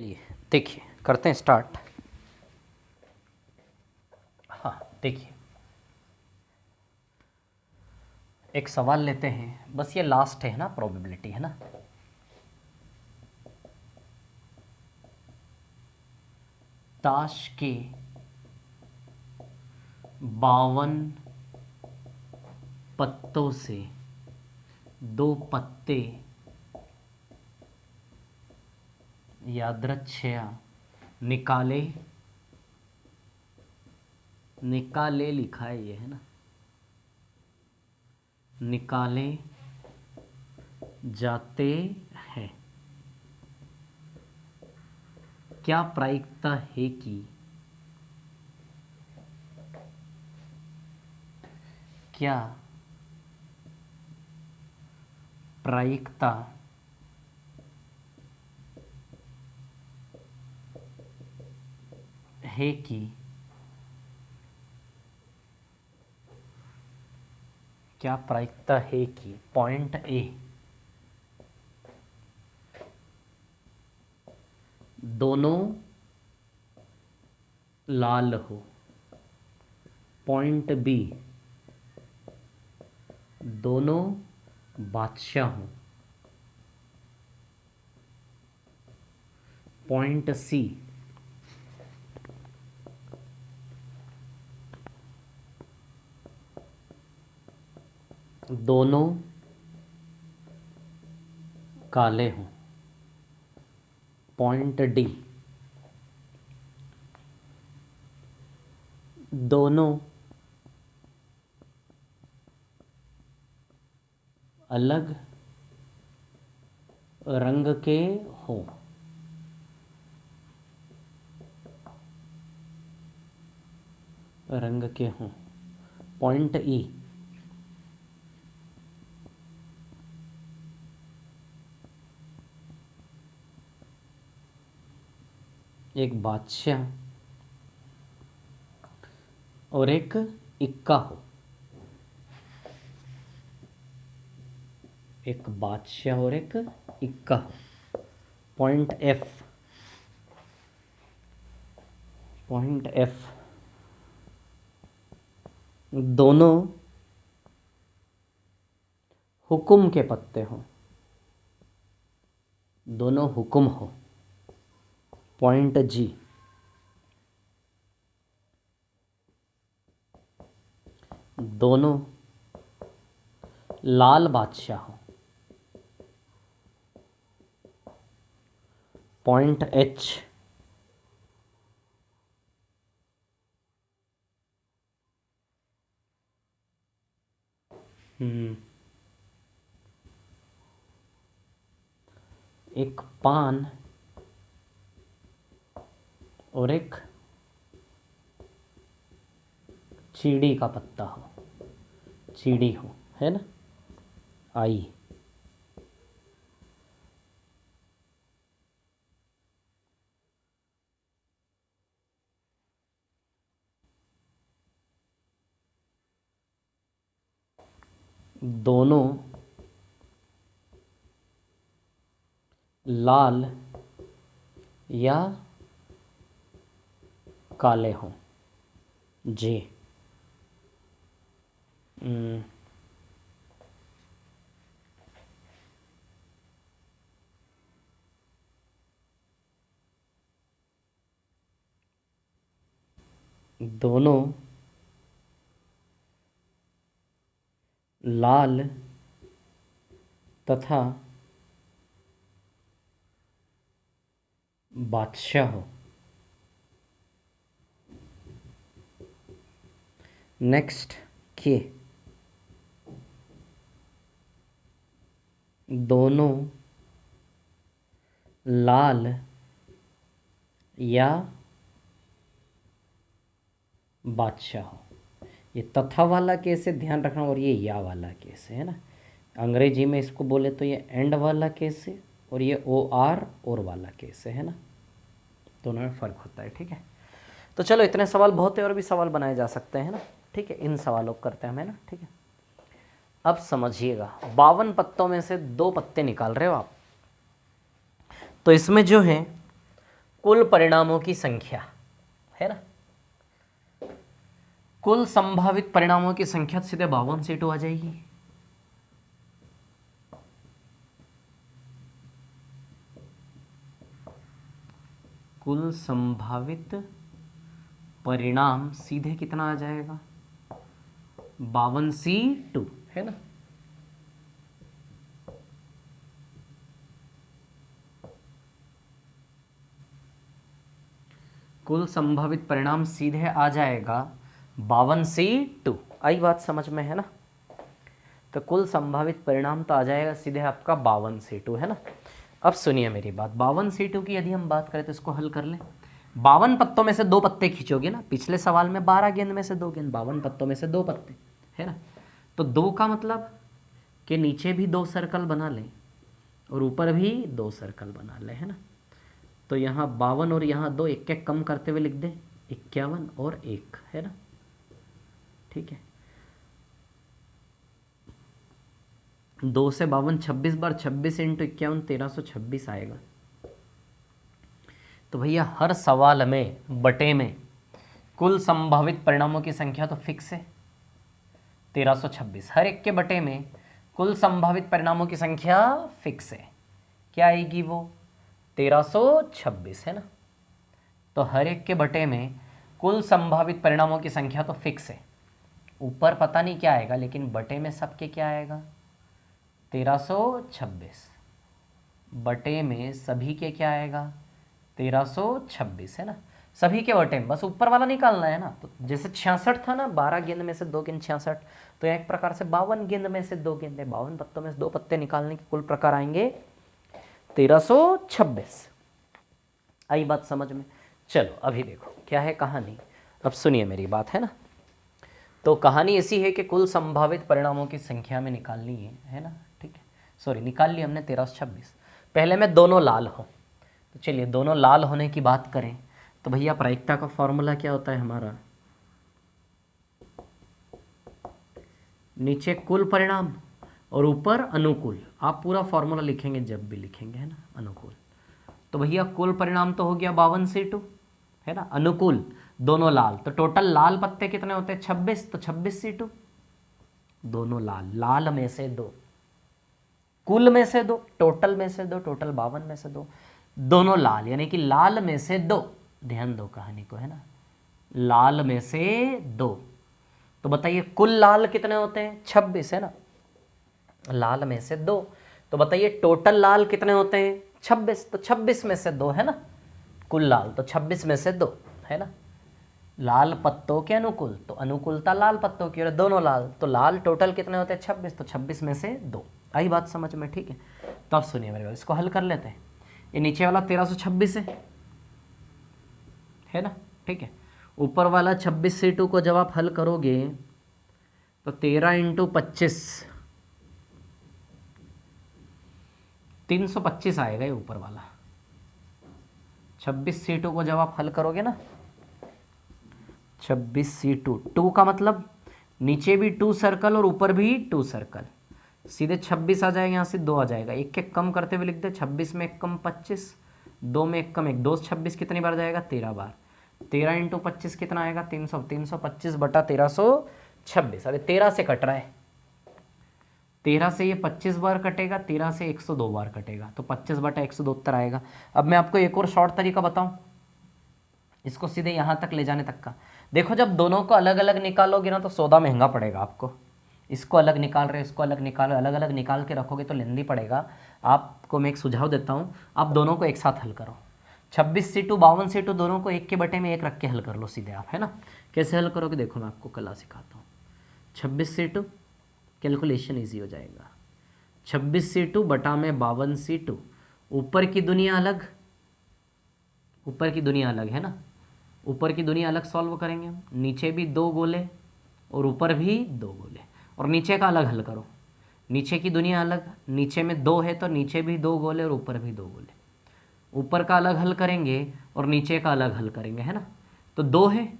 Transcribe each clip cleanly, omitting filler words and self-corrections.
चलिए देखिए करते हैं स्टार्ट। हाँ देखिए, एक सवाल लेते हैं, बस ये लास्ट है ना, प्रोबेबिलिटी है ना। ताश के 52 पत्तों से 2 पत्ते यादृच्छया निकाले लिखा है ये, है ना, निकाले जाते हैं। क्या प्रायिकता है कि क्या प्रायिकता है कि क्या प्रायिकता है कि पॉइंट ए दोनों लाल हो, पॉइंट बी दोनों बादशाह हों, पॉइंट सी दोनों काले हों, पॉइंट डी दोनों अलग रंग के हों, पॉइंट ई एक बादशाह और एक इक्का हो, एक बादशाह और एक इक्का हो, पॉइंट एफ दोनों हुक्म के पत्ते हों, दोनों हुक्म हो, पॉइंट जी दोनों लाल बादशाह हो, पॉइंट एच एक पान और एक चीड़ी का पत्ता हो, चीड़ी हो, है ना, आई दोनों लाल या काले हों, जे दोनों लाल तथा बादशाह हो। नेक्स्ट के दोनों लाल या बादशाह हो। ये तथा वाला केस है, ध्यान रखना, और ये या वाला केस है ना। अंग्रेजी में इसको बोले तो ये एंड वाला केस है, और ये ओ आर और वाला केस है ना, दोनों में फ़र्क होता है। ठीक है, तो चलो इतने सवाल बहुत है, और भी सवाल बनाए जा सकते हैं ना। ठीक है, इन सवालों को करते हैं हमें ना। ठीक है, अब समझिएगा, 52 पत्तों में से 2 पत्ते निकाल रहे हो आप, तो इसमें जो है कुल परिणामों की संख्या, है ना, कुल संभावित परिणामों की संख्या सीधे 52 आ जाएगी। कुल संभावित परिणाम सीधे कितना आ जाएगा, 52C2, है ना। कुल संभावित परिणाम सीधे आ जाएगा 52C2। आई बात समझ में, है ना। तो कुल संभावित परिणाम तो आ जाएगा सीधे आपका 52C2, है ना। अब सुनिए मेरी बात, 52C2 की यदि हम बात करें तो इसको हल कर लें। 52 पत्तों में से 2 पत्ते खींचोगे ना, पिछले सवाल में 12 गेंद में से 2 गेंद, 52 पत्तों में से 2 पत्ते, है ना। तो 2 का मतलब कि नीचे भी 2 सर्कल बना लें और ऊपर भी 2 सर्कल बना लें, है ना। तो यहाँ 52 और यहाँ 2, एक एक कम करते हुए लिख दें, 51 और 1, है ना, ठीक है। 2 से 52 26 बार, 26 इंटू 51 1326 आएगा। तो भैया हर सवाल में बटे में कुल संभावित परिणामों की संख्या तो फिक्स है 1326, हर एक के बटे में कुल संभावित परिणामों की संख्या फिक्स है, क्या आएगी वो 1326, है ना। तो हर एक के बटे में कुल संभावित परिणामों की संख्या तो फिक्स है, ऊपर पता नहीं क्या आएगा लेकिन बटे में सबके क्या आएगा 1326, बटे में सभी के क्या आएगा 1326, है ना। सभी के बटे में बस ऊपर वाला निकालना है ना। तो जैसे 66 था ना, 12 गेंद में से 2 गेंद 66, तो एक प्रकार से 52 गेंद में से 2 गेंद है, 52 पत्तों में से 2 पत्ते निकालने के कुल प्रकार आएंगे 1326। आई बात समझ में। चलो अभी देखो क्या है कहानी, अब सुनिए मेरी बात, है ना। तो कहानी ऐसी है कि कुल संभावित परिणामों की संख्या में निकालनी है ना, ठीक है। सॉरी, निकाल ली हमने 1326। पहले में दोनों लाल हो, तो चलिए दोनों लाल होने की बात करें तो भैया प्रायिकता का फॉर्मूला क्या होता है हमारा, नीचे कुल परिणाम और ऊपर अनुकूल। आप पूरा फॉर्मूला लिखेंगे जब भी लिखेंगे, है ना, अनुकूल। तो भैया कुल परिणाम तो हो गया 52C2, है ना, अनुकूल दोनों लाल, तो टोटल लाल पत्ते कितने होते हैं 26, तो 26C2, दोनों लाल, लाल में से 2, कुल में से 2, टोटल में से 2, टोटल 52 में से 2, दोनों लाल, यानी कि लाल में से 2, ध्यान दो कहानी को, है ना, लाल में से 2। तो बताइए कुल लाल कितने होते हैं 26, है ना, लाल में से 2। तो बताइए टोटल लाल कितने होते हैं 26, तो 26 में से 2, है ना, कुल लाल तो 26 में से 2, है ना। लाल पत्तों के अनुकूल, तो अनुकूलता लाल पत्तों की, और दोनों लाल, तो लाल टोटल कितने होते हैं 26, तो 26 में से 2। आई बात समझ में, ठीक है। तो अब सुनिए मेरे बात, इसको हल कर लेते हैं। ये नीचे वाला 1326 है ना, ठीक है। ऊपर वाला 26C2 को जब आप हल करोगे तो 13 इंटू 25 325 आएगा ये ऊपर वाला। 26C2 को जब आप हल करोगे ना, 26C2, 2 का मतलब नीचे भी 2 सर्कल और ऊपर भी 2 सर्कल, सीधे 26 आ जाएगा, यहाँ से 2 आ जाएगा, एक एक कम करते हुए लिख दे, 26 में एक कम 25, 2 में एक कम 1, 2 26 कितनी बार जाएगा 13 बार, 13 इंटू 25 कितना आएगा 300, 325 बटा 1326। अरे 13 से कट रहा है, 13 से ये 25 बार कटेगा, 13 से 102 बार कटेगा, तो 25 बटा 102 उत्तर आएगा। अब मैं आपको एक और शॉर्ट तरीका बताऊं, इसको सीधे यहाँ तक ले जाने तक का। देखो जब दोनों को अलग अलग निकालोगे ना तो सौदा महंगा पड़ेगा आपको, इसको अलग निकाल रहे, इसको अलग निकाल रहे, अलग अलग निकाल के रखोगे तो लेंदी पड़ेगा। आपको मैं एक सुझाव देता हूँ, आप दोनों को एक साथ हल करो, 26C2 52C2 दोनों को एक के बटे में एक रख के हल कर लो सीधे आप, है ना। कैसे हल करोगे देखो मैं आपको कला सिखाता हूँ। 26C2 कैलकुलेशन ईजी हो जाएगा, 26C2 बटा में 52C2, ऊपर की दुनिया अलग, ऊपर की दुनिया अलग, है ना, ऊपर की दुनिया अलग सॉल्व करेंगे हम, नीचे भी 2 गोले और ऊपर भी 2 गोले, और नीचे का अलग हल करो, नीचे की दुनिया अलग, नीचे में 2 है तो नीचे भी 2 गोले और ऊपर भी 2 गोले, ऊपर का अलग हल करेंगे और नीचे का अलग हल करेंगे, है ना। तो 2 है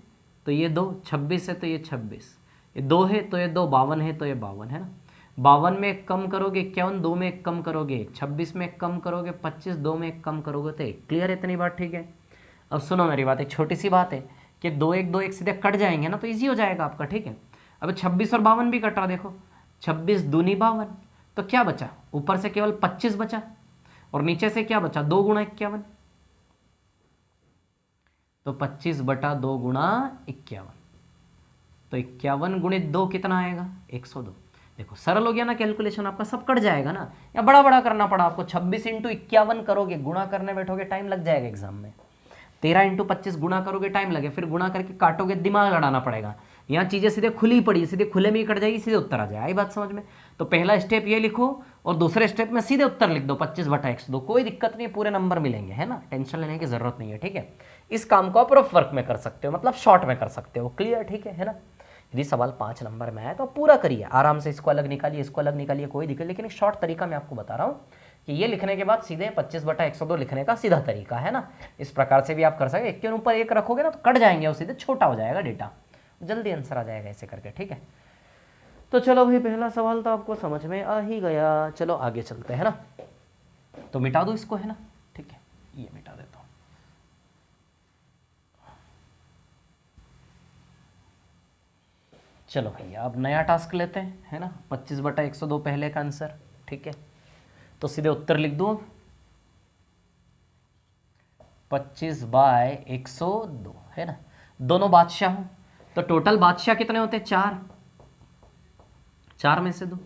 तो ये 2, 26 है तो ये 26, ये 2 है तो ये 2, 52 है तो ये 52, है ना। 52 में एक कम करोगे 51, 2 में एक कम करोगे 1, 26 में एक कम करोगे 25, 2 में एक कम करोगे तो 1। क्लियर है इतनी बात, ठीक है। अब सुनो मेरी बात, एक छोटी सी बात है कि 2 1 सीधे कट जाएंगे ना, तो इजी हो जाएगा आपका, ठीक है। अब 26 और 52 भी कट रहा, देखो 26 दूनी 52, तो क्या बचा, ऊपर से केवल 25 बचा और नीचे से क्या बचा, 2 गुणा 51, तो 25 बटा 2 गुणा 51, तो 51 गुणित 2 कितना आएगा, 102। देखो सरल हो गया ना कैलकुलेशन, आपका सब कट जाएगा ना, या बड़ा बड़ा करना पड़ा आपको, 26 इंटू 51 करोगे, गुणा करने बैठोगे टाइम लग जाएगा एग्जाम में, 13 इंटू 25 गुणा करोगे टाइम लगे, फिर गुणा करके काटोगे, दिमाग लड़ाना पड़ेगा। यहाँ चीज़ें सीधे खुली पड़ी, सीधे खुले में ही कट जाएगी, सीधे उत्तर आ जाए, आई बात समझ में। तो पहला स्टेप ये लिखो और दूसरे स्टेप में सीधे उत्तर लिख दो 25 बटा 102, कोई दिक्कत नहीं, पूरे नंबर मिलेंगे, है ना, टेंशन लेने की जरूरत नहीं है, ठीक है। इस काम को आप रफ वर्क में कर सकते हो, मतलब शॉर्ट में कर सकते हो, क्लियर, ठीक है ना। यदि सवाल 5 नंबर में आए तो पूरा करिए आराम से, इसको अलग निकालिए, इसको अलग निकालिए, कोई दिक्कत, लेकिन एक शॉर्ट तरीका मैं आपको बता रहा हूँ कि ये लिखने के बाद सीधे 25 बटा 102 लिखने का सीधा तरीका है ना, इस प्रकार से भी आप कर सकते, एक के ऊपर एक रखोगे ना तो कट जाएंगे और सीधे छोटा हो जाएगा डेटा, जल्दी आंसर आ जाएगा ऐसे करके, ठीक है। तो चलो भाई पहला सवाल तो आपको समझ में आ ही गया, चलो आगे चलते हैं ना, तो मिटा दो इसको, है ना, ठीक है, ये मिटा देता हूँ। चलो भैया अब नया टास्क लेते हैं, है ना, 25 बटा 102 पहले का आंसर, ठीक है, तो सीधे उत्तर लिख दूँ अब, 25 बाय 102, है ना, दोनों बादशाह हूं, तो टोटल बादशाह कितने होते हैं, 4, 4 में से 2,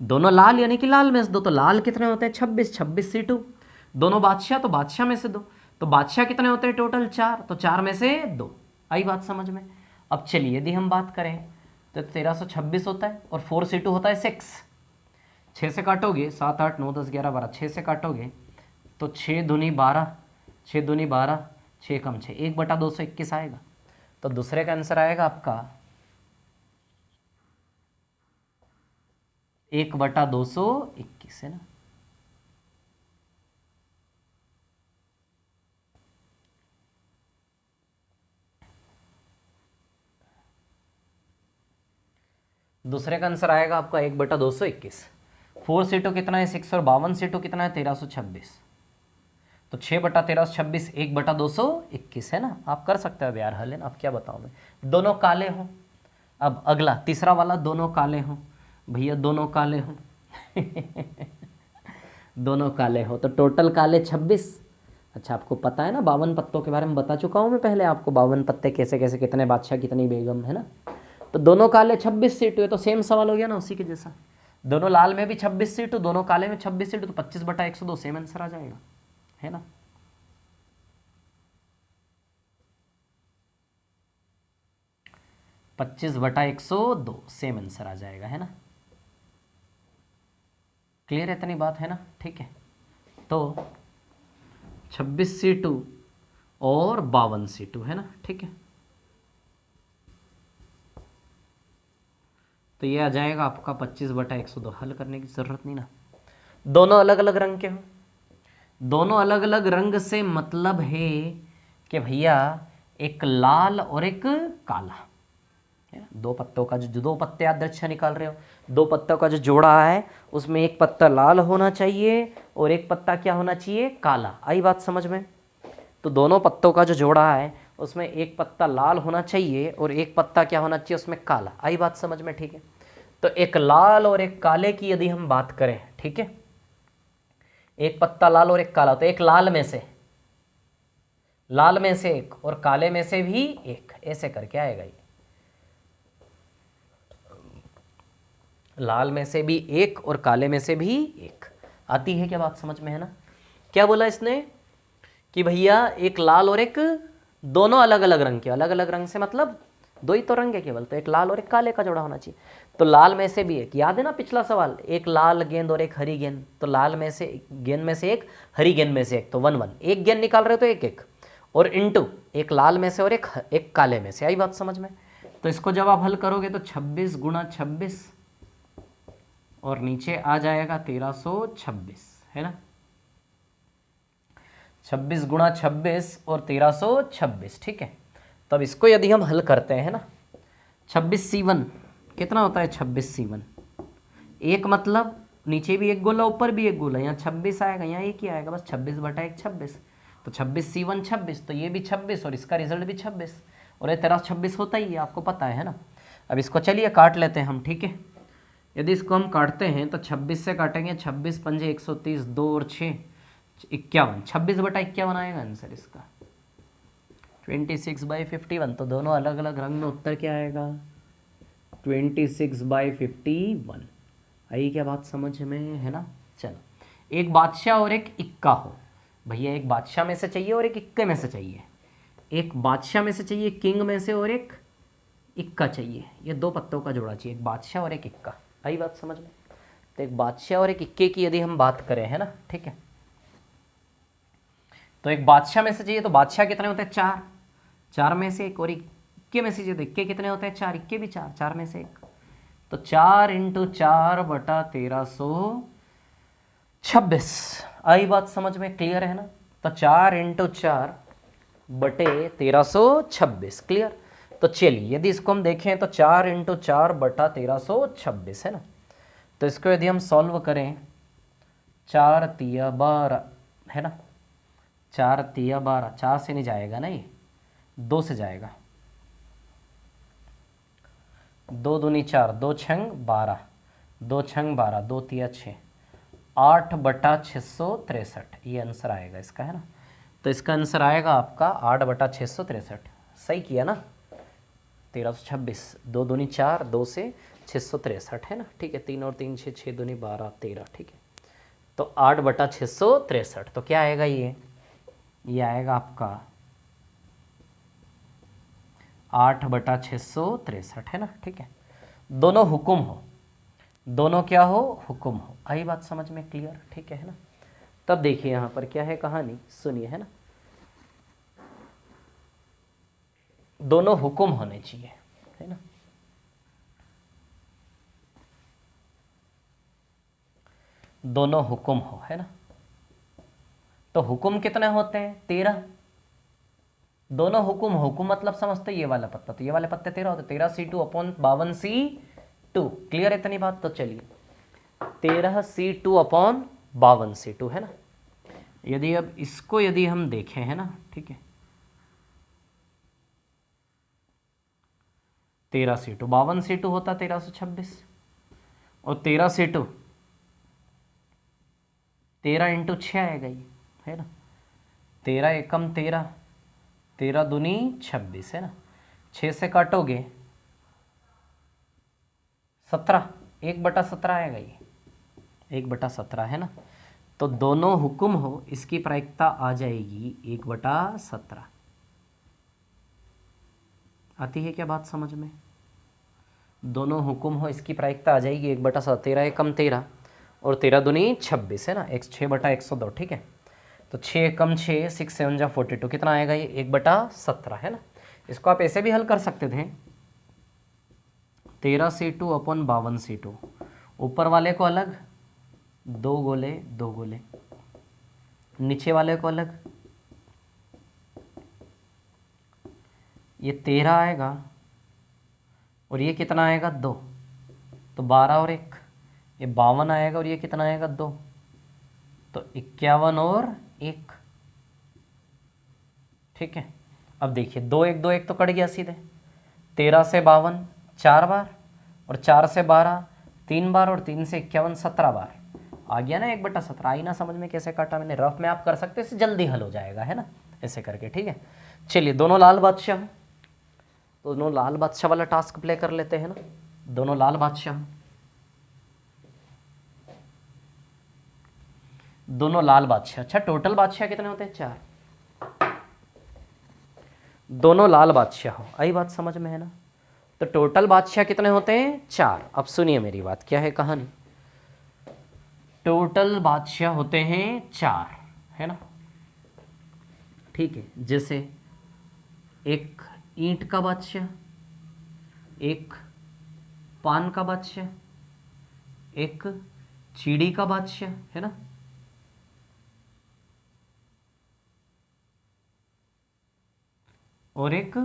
दोनों लाल यानी कि लाल में से 2, तो लाल कितने होते हैं, 26, 26 C2, दोनों बादशाह तो बादशाह में से 2, तो बादशाह कितने होते हैं टोटल 4, तो 4 में से 2, आई बात समझ में। अब चलिए यदि हम बात करें तो 1326 होता है और 4 C2 होता है 6, 6 से काटोगे 7 8 9 10 11 12, 6 से काटोगे तो 6 दूनी 12, 6 दूनी 12, 6 कम 6, 1 बटा 221 आएगा, तो दूसरे का आंसर आएगा आपका 1 बटा 221, है ना। दूसरे का आंसर आएगा आपका 1 बटा 221, 4 C2 कितना है 6 और 52 C2 कितना है 1326, तो 6 बटा 1326, 1 बटा 221, है ना, आप कर सकते हो यार हल, है ना। अब क्या बताऊँ मैं, दोनों काले हों, अब अगला तीसरा वाला, दोनों काले हों भैया, दोनों काले हों दोनों काले हो तो टोटल काले 26, अच्छा आपको पता है ना 52 पत्तों के बारे में बता चुका हूँ मैं पहले आपको, 52 पत्ते कैसे कैसे, कितने बादशाह कितनी बेगम, है ना। तो दोनों काले 26 सीटू है, तो सेम सवाल हो गया ना उसी के जैसा, दोनों लाल में भी 26 सीटू, दोनों काले में 26 सीटू, तो 25 बटा 102 सेम आंसर आ जाएगा, है ना। पच्चीस बटा 102 सेम आंसर आ जाएगा, है ना। क्लियर है इतनी बात, है ना, ठीक है। तो 26 C2 और 52 C2, है ना, ठीक है। तो ये आ जाएगा आपका 25 बटा 102, हल करने की ज़रूरत नहीं ना। दोनों अलग अलग रंग के हों, दोनों अलग अलग रंग से मतलब है कि भैया एक लाल और एक काला, दो पत्तों का जो दो पत्ते आप दृश्य निकाल रहे हो, दो पत्तों का जो जोड़ा है उसमें एक पत्ता लाल होना चाहिए और एक पत्ता क्या होना चाहिए, काला, आई बात समझ में। तो दोनों पत्तों का जो जोड़ा है उसमें एक पत्ता लाल होना चाहिए और एक पत्ता क्या होना चाहिए उसमें काला, आई बात समझ में, ठीक है। तो एक लाल और एक काले की यदि हम बात करें, ठीक है, एक पत्ता लाल और एक काला, तो एक लाल में से एक और काले में से भी एक, ऐसे करके आएगा ये, लाल में से भी एक और काले में से भी एक, आती है क्या बात समझ में, है ना। क्या बोला इसने कि भैया एक लाल और एक, दोनों अलग अलग रंग के, अलग अलग रंग से मतलब दो ही तो रंग है केवल, तो एक लाल और एक काले का जोड़ा होना चाहिए। तो लाल में से भी एक, याद है ना पिछला सवाल, एक लाल गेंद और एक हरी गेंद, तो लाल में से गेंद में से एक, हरी गेंद में से एक, तो 1 1, एक गेंद निकाल रहे हो तो एक एक, और इंटू एक लाल में से और एक काले में से, आई बात समझ में। तो इसको जब आप हल करोगे तो 26 गुणा 26 और नीचे आ जाएगा 1326, है ना, 26 गुणा 26 और 1326, ठीक है। तब इसको यदि हम हल करते हैं ना, 26 C1 कितना होता है, 26 C1 एक, मतलब नीचे भी एक गोला ऊपर भी एक गोला, यहाँ 26 आएगा, यहाँ एक ही आएगा बस, 26 बटा 1 26, तो 26C1 26, तो ये भी 26 और इसका रिजल्ट भी 26, और ये तेरा 26 होता ही है, आपको पता है ना। अब इसको चलिए काट लेते हैं हम, ठीक है। यदि इसको हम काटते हैं तो 26 से काटेंगे, 26 पंजे 130, 2 और 6 51, 26/51 आएगा आंसर इसका, 26/51। तो दोनों अलग अलग रंग में उत्तर क्या आएगा, 26/51। आई क्या बात समझ में, है ना। चलो, एक बादशाह और एक इक्का हो, भैया एक बादशाह में से चाहिए और एक इक्के में से चाहिए, एक बादशाह में से चाहिए किंग में से, और एक इक्का चाहिए, ये दो पत्तों का जोड़ा चाहिए, एक बादशाह और एक इक्का। आई बात समझ में। तो एक बादशाह और एक इक्के की यदि हम बात करें, है ना, ठीक है। तो एक बादशाह में से चाहिए, तो बादशाह कितने होते हैं, 4, 4 में से एक, और इक्के में से चाहिए तो इक्के कितने होते हैं, 4, इक्के भी 4, 4 में से एक। तो 4 × 4 बटा 1326। आई बात समझ में, क्लियर है ना। तो 4 × 4 बटे 1326, क्लियर। तो चलिए यदि इसको हम देखें तो 4 × 4 बटा 1326 है ना। तो इसको यदि हम सॉल्व करें, 4 तिया 12 है ना, 4 तिया 12, 4 से नहीं जाएगा ना, ये 2 से जाएगा, 2 दूनी 4, 2 छंग 12, 2 छंग 12, 2 तिया 6, 8/663, ये आंसर आएगा इसका, है ना। तो इसका आंसर आएगा आपका 8/663। सही किया ना, 1326, 2 दूनी 4, 2 से 663, है ना, ठीक है। 3 और 3 6, 6 दूनी 12, 13, ठीक है। तो 8/663, तो क्या आएगा ये आएगा आपका 8/663, है ना, ठीक है। दोनों हुक्म हो, दोनों क्या हो, हुक्म हो। आई बात समझ में, क्लियर, ठीक है ना। तब देखिए यहाँ पर क्या है कहानी, सुनिए, है ना। दोनों हुक्म होने चाहिए, है ना। दोनों हुक्म हो, है ना। तो हुक्म कितने होते हैं, 13। दोनों हुक्म मतलब समझते ये वाला पत्ता, तो ये वाले पत्ते 13 होते, 13C2/52C2, क्लियर है इतनी बात। तो चलिए 13C2/52C2, है ना। यदि अब इसको यदि हम देखें, है ना, ठीक है, 13C2, 52C2 होता 1326, और 13C2 13 × 6 आएगा ये, है ना। 13 एकम 13, 13 दूनी 26, है ना। 6 से काटोगे 17, 1/17 आएगा ये, 1/17, है ना। तो दोनों हुक्म हो, इसकी प्रायिकता आ जाएगी 1/17। आती है क्या बात समझ में। दोनों हुक्म हो, इसकी प्रायिकता आ जाएगी 1/17, 13 एकम 13 और 13 दूनी 26, है ना, 6/102, ठीक है। तो 6 एकम 6, 6 7 जा 42, कितना आएगा ये 1/17, है ना। इसको आप ऐसे भी हल कर सकते थे, 13C2/52C2, ऊपर वाले को अलग 2 गोले 2 गोले, नीचे वाले को अलग, ये 13 आएगा और ये कितना आएगा 2, तो 12 और 1, ये 52 आएगा, और ये कितना आएगा 2, तो 51 और 1, ठीक है। अब देखिए 2 1 2 1 तो कट गया सीधे, 13 से 52 4 बार, और 4 से 12 3 बार, और 3 से 51 17 बार, आ गया ना 1/17। आई ना समझ में कैसे काटा मैंने, रफ में आप कर सकते हो, इससे जल्दी हल हो जाएगा, है ना, ऐसे करके, ठीक है। चलिए दोनों लाल बादशाह, दोनों लाल बादशाह वाला टास्क प्ले कर लेते हैं ना। दोनों लाल बादशाह, दोनों लाल बादशाह, अच्छा टोटल बादशाह कितने होते हैं, 4। दोनों लाल बादशाह हो, आई बात समझ में, है ना। तो टोटल बादशाह कितने होते हैं, 4। अब सुनिए मेरी बात, क्या है कहानी। टोटल बादशाह होते हैं 4, है ना, ठीक है। जैसे एक ईंट का बादशाह, एक पान का बादशाह, एक चीड़ी का बादशाह, है ना, और एक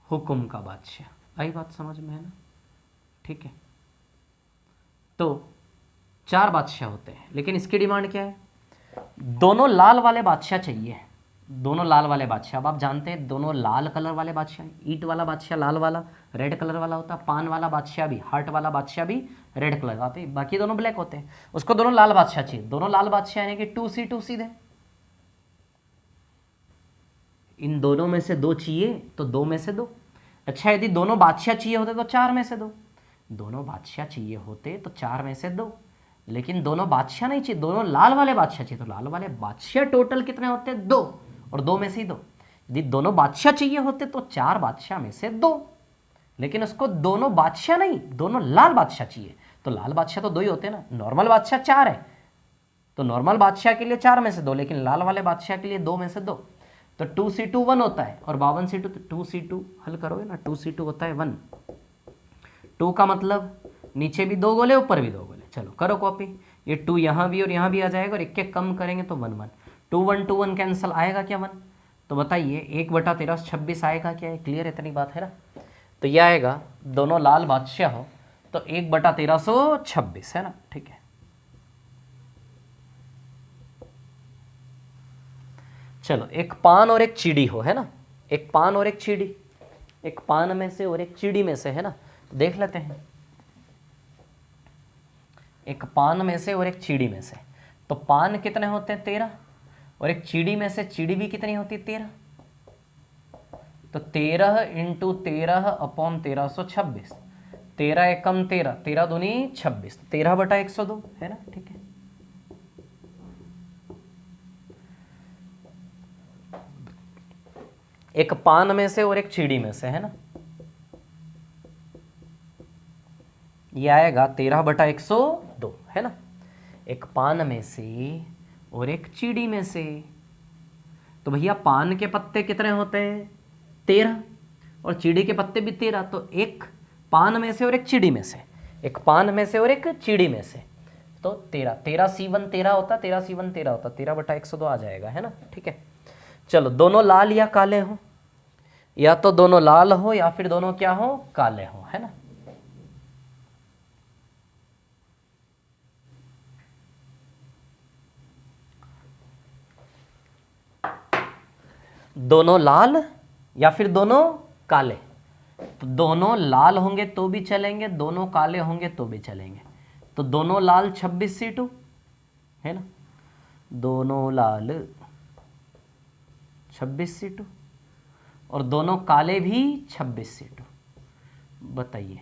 हुक्म का बादशाह। आई बात समझ में, है ना, ठीक है। तो 4 बादशाह होते हैं, लेकिन इसकी डिमांड क्या है, दोनों लाल वाले बादशाह चाहिए, दोनों लाल वाले बादशाह। अब आप जानते हैं दोनों लाल कलर वाले बादशाह, ईंट वाला बादशाह लाल वाला रेड कलर वाला होता है, पान वाला बादशाह भी, हार्ट वाला बादशाह भी रेड कलर का, बाकी दोनों ब्लैक होते हैं। उसको दोनों लाल बादशाह चाहिए, दोनों लाल बादशाह यानी कि 2C2 सीधे। इन दोनों में से 2 चाहिए तो 2 में से 2। अच्छा, यदि दोनों बादशाह चाहिए होते तो 4 में से 2। दोनों बादशाह चाहिए होते तो 4 में से 2, लेकिन दोनों बादशाह नहीं चाहिए, दोनों लाल वाले बादशाह चाहिए। तो लाल वाले बादशाह टोटल कितने होते हैं? 2, और 2 में से ही 2। यदि दोनों बादशाह चाहिए होते तो 4 बादशाह में से 2, लेकिन उसको दोनों बादशाह नहीं, दोनों लाल बादशाह चाहिए। तो लाल बादशाह तो 2 ही होते हैं ना, नॉर्मल बादशाह 4 है, तो नॉर्मल बादशाह के लिए 4 में से 2, लेकिन लाल वाले बादशाह के लिए 2 में से 2। तो 2C2 1 होता है, और 52C2, तो 2C2 हल करोगे ना, 2C2 होता है 1। 2 का मतलब नीचे भी 2 गोले, ऊपर भी 2 गोले। चलो करो कॉपी, ये 2 यहाँ भी और यहाँ भी आ जाएगा, और एक एक कम करेंगे तो 1 1, 2 1 2 1 कैंसिल, आएगा क्या 1? तो बताइए 1/13 26 आएगा क्या? है क्लियर, इतनी बात है ना। तो यह आएगा दोनों लाल बादशाह हो तो 1/1326 है ना, ठीक है। चलो, एक पान और एक चीड़ी हो, है ना, एक पान और एक चीड़ी, एक पान में से और एक चीड़ी में से, है ना। देख लेते हैं, एक पान में से और एक चीड़ी में से, तो पान कितने होते हैं? 13, और एक चीड़ी में से चीड़ी भी कितनी होती है? 13। तो 13 × 13/1326, 13 एकम 13, 13 दूनी 26, 13/102 है ना, ठीक है। एक पान में से और एक चीड़ी में से, है ना, ये आएगा 13/102, है ना। एक पान में से और एक चीड़ी में से, तो भैया पान के पत्ते कितने होते हैं? 13, और चीड़ी के पत्ते भी 13। तो एक पान में से और एक चीड़ी में से, एक पान में से और एक चीड़ी में से, तो 13, 13C1 13 होता, 13C1 13 होता, 13/102 आ जाएगा, है ना, ठीक है। चलो, दोनों लाल या काले हो, या तो दोनों लाल हो या फिर दोनों क्या हो? काले हो, है ना। दोनों लाल या फिर दोनों काले, तो दोनों लाल होंगे तो भी चलेंगे, दोनों काले होंगे तो भी चलेंगे। तो दोनों लाल 26C2, है ना, दोनों लाल 26C2, और दोनों काले भी 26C2। बताइए,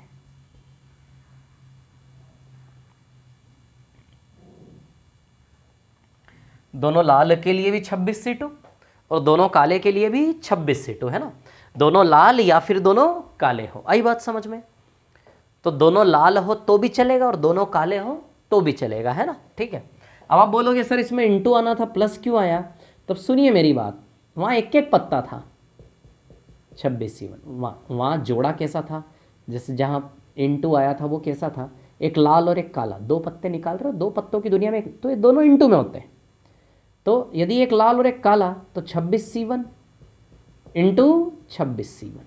दोनों लाल के लिए भी 26C2 और दोनों काले के लिए भी 26C2, है ना। दोनों लाल या फिर दोनों काले हो, आई बात समझ में। तो दोनों लाल हो तो भी चलेगा और दोनों काले हो तो भी चलेगा, है ना, ठीक है। अब आप बोलोगे सर इसमें इंटू आना था, प्लस क्यों आया? तब सुनिए मेरी बात, वहाँ एक एक पत्ता था 26C1, वहाँ जोड़ा कैसा था? जैसे जहाँ इंटू आया था वो कैसा था? एक लाल और एक काला, 2 पत्ते निकाल रहे हो, 2 पत्तों की दुनिया में, तो ये दोनों इंटू में होते हैं। तो यदि एक लाल और एक काला तो 26C1 इंटू 26C1,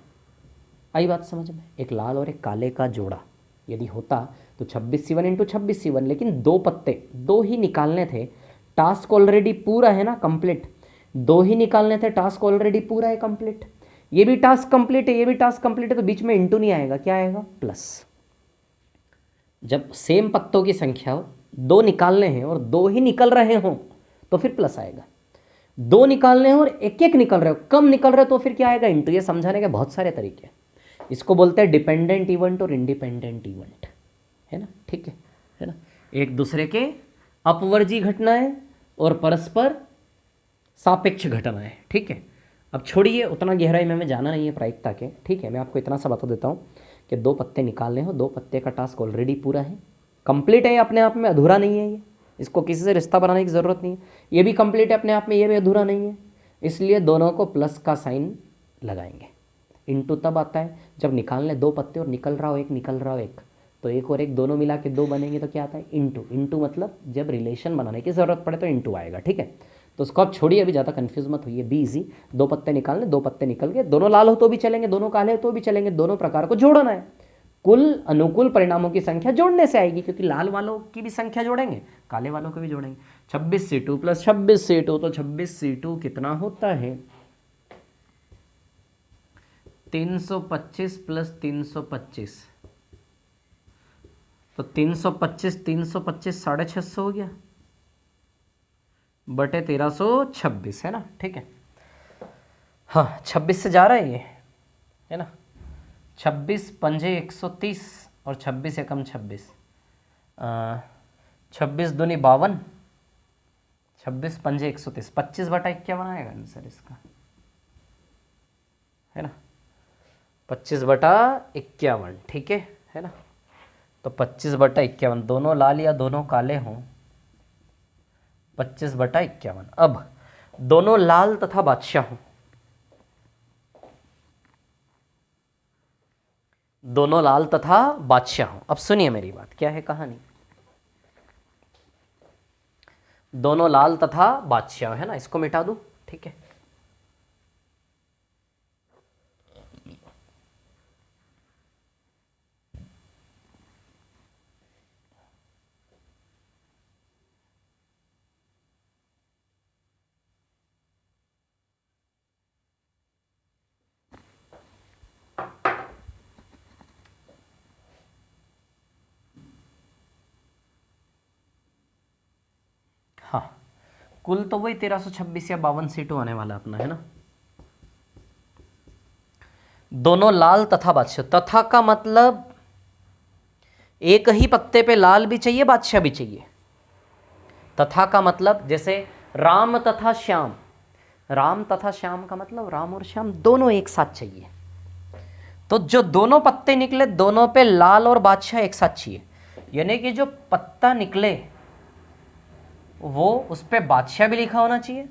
आई बात समझ में। एक लाल और एक काले का जोड़ा यदि होता तो 26C1 इंटू 26C1, लेकिन 2 पत्ते 2 ही निकालने थे, टास्क ऑलरेडी पूरा है ना, कंप्लीट। 2 ही निकालने थे, टास्क ऑलरेडी पूरा है, कंप्लीट। ये भी टास्क कंप्लीट है, ये भी टास्क कंप्लीट है, तो बीच में इंटू नहीं आएगा, क्या आएगा? प्लस। जब सेम पत्तों की संख्या हो, 2 निकालने हैं और 2 ही निकल रहे हों तो फिर प्लस आएगा। 2 निकालने हैं और एक एक निकल रहे हो, कम निकल रहे हो, तो फिर क्या आएगा? इंटू। ये समझाने के बहुत सारे तरीके हैं, इसको बोलते हैं डिपेंडेंट इवेंट और इंडिपेंडेंट इवेंट, है ना, ठीक है ना। एक दूसरे के अपवर्जी घटनाएं और परस्पर सापेक्ष घटनाएं, ठीक है। अब छोड़िए, उतना गहराई में हमें जाना नहीं है प्रायिकता के, ठीक है। मैं आपको इतना सा बता देता हूँ कि 2 पत्ते निकालने हो, 2 पत्ते का टास्क ऑलरेडी पूरा है, कंप्लीट है, अपने आप में अधूरा नहीं है, ये इसको किसी से रिश्ता बनाने की ज़रूरत नहीं है। ये भी कंप्लीट है अपने आप में, ये भी अधूरा नहीं है, इसलिए दोनों को प्लस का साइन लगाएंगे। इंटू तब आता है जब निकालने 2 पत्ते और निकल रहा हो एक, निकल रहा हो एक, तो एक और एक दोनों मिला के 2 बनेंगे, तो क्या आता है? इंटू। इंटू मतलब जब रिलेशन बनाने की ज़रूरत पड़े तो इंटू आएगा, ठीक है। तो उसको आप छोड़िए, अभी ज़्यादा कन्फ्यूज मत होइए, बी इजी। 2 पत्ते निकालने, 2 पत्ते निकल गए, दोनों लाल हो तो भी चलेंगे, दोनों काले हो तो भी चलेंगे, दोनों प्रकार को जोड़ना है। कुल अनुकूल परिणामों की संख्या जोड़ने से आएगी, क्योंकि लाल वालों की भी संख्या जोड़ेंगे, काले वालों को भी जोड़ेंगे। 26C2 प्लस 26C2, तो 26C2 कितना होता है 325 प्लस 325, तो 325 325 650 हो गया बटे 1326, है ना। ठीक है, हाँ 26 से जा रहा है ये, है ना। 26 पंजे 130 और 26 एकम 26, 26 दूनी 52, 26 पंजे 130, 25 बटा 51 आएगा आंसर इसका, है ना। 25 बटा 51, ठीक है ना। तो 25 बटा 51, दोनों लाल या दोनों काले हों, 25 बटा 51। अब दोनों लाल तथा बादशाह हों, दोनों लाल तथा बादशाह हों। अब सुनिए मेरी बात, क्या है कहानी। दोनों लाल तथा बादशाह, है ना, इसको मिटा दूं, ठीक है। हाँ, कुल तो वही 1326 या 52C2 आने वाला अपना, है ना। दोनों लाल तथा बादशाह, तथा का मतलब एक ही पत्ते पे लाल भी चाहिए बादशाह भी चाहिए। तथा का मतलब जैसे राम तथा श्याम, राम तथा श्याम का मतलब राम और श्याम दोनों एक साथ चाहिए। तो जो दोनों पत्ते निकले दोनों पे लाल और बादशाह एक साथ चाहिए, यानी कि जो पत्ता निकले वो उस पे बादशाह भी लिखा होना चाहिए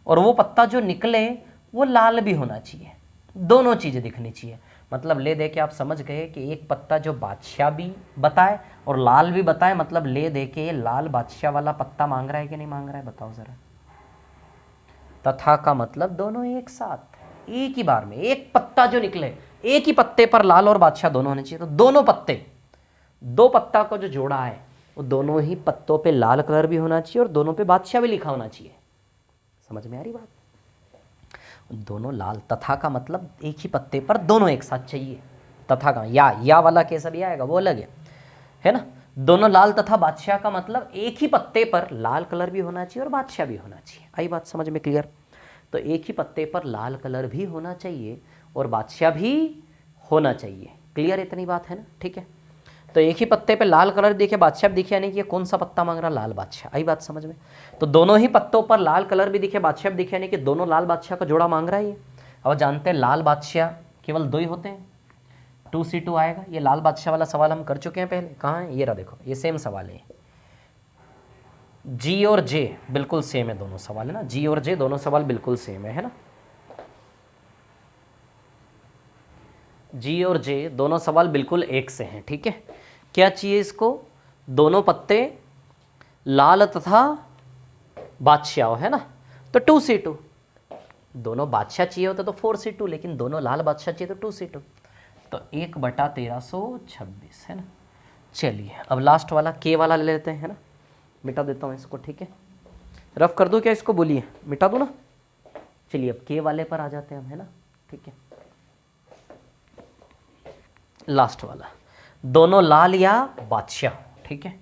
और वो पत्ता जो निकले वो लाल भी होना चाहिए, दोनों चीज़ें दिखनी चाहिए। मतलब ले दे के आप समझ गए कि एक पत्ता जो बादशाह भी बताए और लाल भी बताए, मतलब ले दे के लाल बादशाह वाला पत्ता मांग रहा है कि नहीं मांग रहा है, बताओ जरा। तथा का मतलब दोनों एक साथ एक ही बार में, एक पत्ता जो निकले एक ही पत्ते पर लाल और बादशाह दोनों होने चाहिए। तो दोनों पत्ते, दो पत्ता को जो जोड़ा है वो दोनों ही पत्तों पे लाल कलर भी होना चाहिए और दोनों पे बादशाह भी लिखा होना चाहिए। समझ में आ रही बात। दोनों लाल, तथा का मतलब एक ही पत्ते पर दोनों एक साथ चाहिए। तथा का या वाला केस अभी आएगा, वो अलग है ना। दोनों लाल तथा बादशाह का मतलब एक ही पत्ते पर लाल कलर भी होना चाहिए और बादशाह भी होना चाहिए। आई बात समझ में क्लियर। तो एक ही पत्ते पर लाल कलर भी होना चाहिए और बादशाह भी होना चाहिए। क्लियर, इतनी बात है ना। ठीक है, तो एक ही पत्ते पे लाल कलर दिखे बादशाह भी दिखे, यानी कि कौन सा पत्ता मांग रहा, लाल बादशाह। आई बात समझ में। तो दोनों ही पत्तों पर लाल कलर भी दिखे बादशाह भी दिखे, यानी कि दोनों लाल बादशाह का जोड़ा मांग रहा है ये। अब जानते हैं लाल बादशाह केवल दो ही होते हैं, 2C2 आएगा। ये लाल बादशाह वाला सवाल हम कर चुके हैं पहले, कहाँ है ये रहा, देखो ये सेम सवाल है। जी और जे बिल्कुल सेम है, दोनों सवाल है ना, जी और जे दोनों सवाल बिल्कुल सेम है ना। जी और जे दोनों सवाल बिल्कुल एक से हैं। ठीक है, क्या चाहिए इसको, दोनों पत्ते लाल तथा बादशाह, है ना। तो 2C2, दोनों बादशाह चाहिए होते तो 4C2, लेकिन दोनों लाल बादशाह चाहिए तो 2C2, तो 1/1326, है ना। चलिए अब लास्ट वाला के वाला ले लेते हैं, है ना। मिटा देता हूँ इसको, ठीक है। रफ कर दूँ क्या इसको, बोलिए, मिटा दूँ ना। चलिए अब के वाले पर आ जाते हैं हम, है ना। ठीक है, लास्ट वाला, दोनों लाल या बादशाह। ठीक है,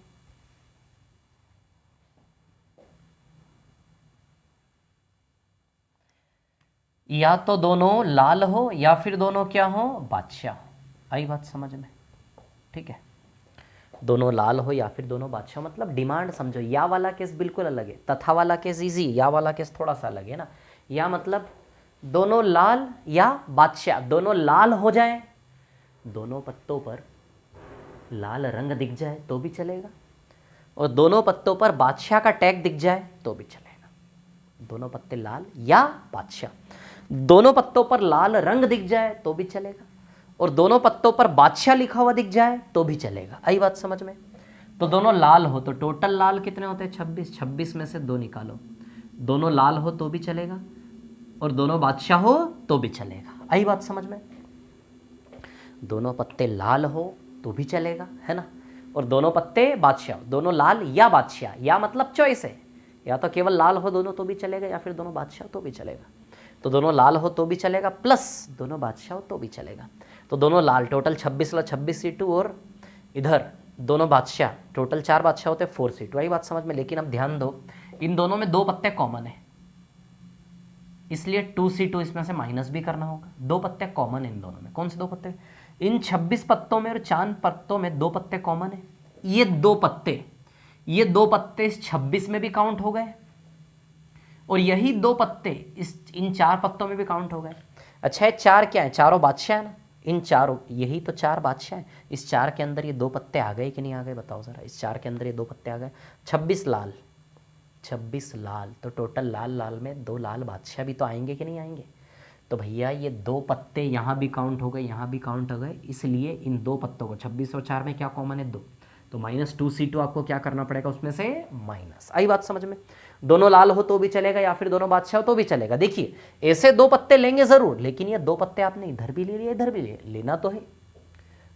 या तो दोनों लाल हो या फिर दोनों क्या हो, बादशाह। आई बात समझ में। ठीक है, दोनों लाल हो या फिर दोनों बादशाह, मतलब डिमांड समझो। या वाला केस बिल्कुल अलग है, तथा वाला केस इजी, या वाला केस थोड़ा सा अलग है ना। या मतलब दोनों लाल या बादशाह, दोनों लाल हो जाए, दोनों पत्तों पर लाल रंग दिख जाए तो भी चलेगा, और दोनों पत्तों पर बादशाह का टैग दिख जाए तो भी चलेगा। दोनों पत्ते लाल या बादशाह, दोनों पत्तों पर लाल रंग दिख जाए तो भी चलेगा, और दोनों पत्तों पर बादशाह लिखा हुआ दिख जाए तो भी चलेगा। आई बात समझ में। तो दोनों लाल हो तो टोटल लाल कितने होते हैं, 26, 26 में से 2 निकालो। दोनों लाल हो तो भी चलेगा और दोनों बादशाह हो तो भी चलेगा। आई बात समझ में। दोनों पत्ते लाल हो तो भी चलेगा, है ना। और दोनों पत्ते बादशाह, दोनों लाल या बादशाह, या मतलब चॉइस है, या तो केवल लाल हो दोनों तो भी चलेगा, या फिर दोनों बादशाह तो भी चलेगा। तो दोनों लाल हो तो भी चलेगा, प्लस दोनों बादशाह हो तो भी चलेगा। तो दोनों लाल टोटल 26 C2, और इधर दोनों बादशाह टोटल 4 बादशाह होते 4 C2। वही बात समझ में। लेकिन अब ध्यान दो, इन दोनों में 2 पत्ते कॉमन है, इसलिए 2 C2 इसमें से माइनस भी करना होगा। 2 पत्ते कॉमन है इन दोनों में। कौन से 2 पत्ते? इन 26 पत्तों में और 4 पत्तों में 2 पत्ते कॉमन है। ये 2 पत्ते इस 26 में भी काउंट हो गए, और यही 2 पत्ते इन 4 पत्तों में भी काउंट हो गए। अच्छा, ये 4 क्या है? चारों बादशाह है ना। इन चारों, यही तो 4 बादशाह हैं। इस 4 के अंदर ये 2 पत्ते आ गए कि नहीं आ गए? बताओ जरा। इस 4 के अंदर ये 2 पत्ते आ गए। 26 लाल, तो टोटल लाल लाल में 2 लाल बादशाह भी तो आएंगे कि नहीं आएंगे? तो भैया ये 2 पत्ते यहाँ भी काउंट हो गए, यहाँ भी काउंट हो गए, इसलिए इन 2 पत्तों को 26 और 4 में क्या कॉमन है? 2। तो -2 C2 आपको क्या करना पड़ेगा उसमें से? माइनस। आई बात समझ में? दोनों लाल हो तो भी चलेगा, या फिर दोनों बादशाह हो तो भी चलेगा। देखिए, ऐसे 2 पत्ते लेंगे जरूर, लेकिन ये 2 पत्ते आपने इधर भी ले लिए, इधर भी लेना तो है।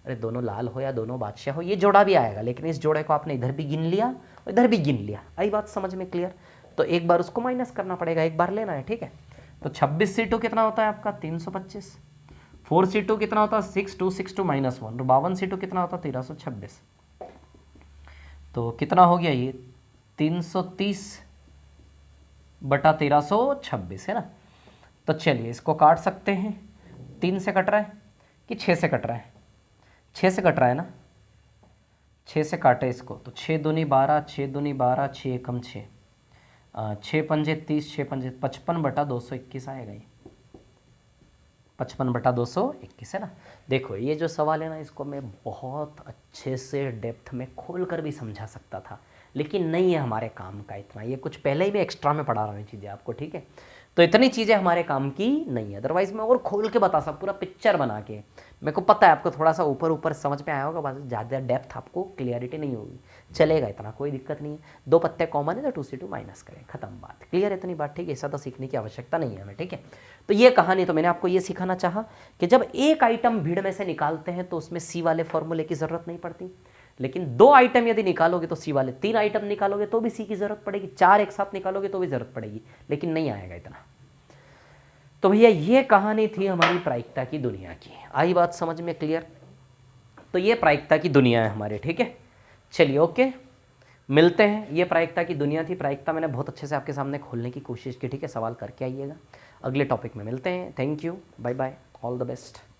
अरे दोनों लाल हो या दोनों बादशाह हो, ये जोड़ा भी आएगा, लेकिन इस जोड़े को आपने इधर भी गिन लिया और इधर भी गिन लिया। आई बात समझ में? क्लियर? तो एक बार उसको माइनस करना पड़ेगा, एक बार लेना है, ठीक है। तो 26 C2 कितना होता है आपका? 325। 4 C2 कितना होता है? 6262 -1। और 52 C2 कितना होता है? 1326। तो कितना हो गया ये? 330/1326, है ना। तो चलिए इसको काट सकते हैं। 3 से कट रहा है कि 6 से कट रहा है? 6 से कट रहा है ना। 6 से काटे इसको, तो 6 दूनी 12, 6 दूनी 12, 6 एकम 6, 6 पंजे 30, 6 पंजे 55/221 आएगा ये। 55/221, है ना। देखो ये जो सवाल है ना, इसको मैं बहुत अच्छे से डेप्थ में खोल कर भी समझा सकता था, लेकिन नहीं है हमारे काम का इतना। ये कुछ पहले ही मैं एक्स्ट्रा में पढ़ा रहा हूँ चीज़ें आपको, ठीक है। तो इतनी चीज़ें हमारे काम की नहीं है, अदरवाइज मैं और खोल के बता सकता, पूरा पिक्चर बना के। मेरे को पता है आपको थोड़ा सा ऊपर ऊपर समझ में आया होगा, बस ज़्यादा डेप्थ आपको क्लियरिटी नहीं होगी, चलेगा इतना, कोई दिक्कत नहीं है। 2 पत्ते कॉमन है तो 2 C2 माइनस करें, खत्म बात। क्लियर है इतनी बात? ठीक है, ऐसा तो सीखने की आवश्यकता नहीं है हमें, ठीक है। तो ये कहानी, तो मैंने आपको ये सिखाना चाहा कि जब एक आइटम भीड़ में से निकालते हैं तो उसमें C वाले फॉर्मूले की ज़रूरत नहीं पड़ती, लेकिन 2 आइटम यदि निकालोगे तो C वाले, 3 आइटम निकालोगे तो भी C की ज़रूरत पड़ेगी, 4 एक साथ निकालोगे तो भी ज़रूरत पड़ेगी, लेकिन नहीं आएगा इतना। तो भैया ये कहानी थी हमारी प्रायिकता की दुनिया की। आई बात समझ में? क्लियर? तो ये प्रायिकता की दुनिया है हमारे, ठीक है। चलिए ओके, मिलते हैं। ये प्रायिकता की दुनिया थी। प्रायिकता मैंने बहुत अच्छे से आपके सामने खोलने की कोशिश की, ठीक है। सवाल करके आइएगा। अगले टॉपिक में मिलते हैं। Thank you, bye bye, all the best.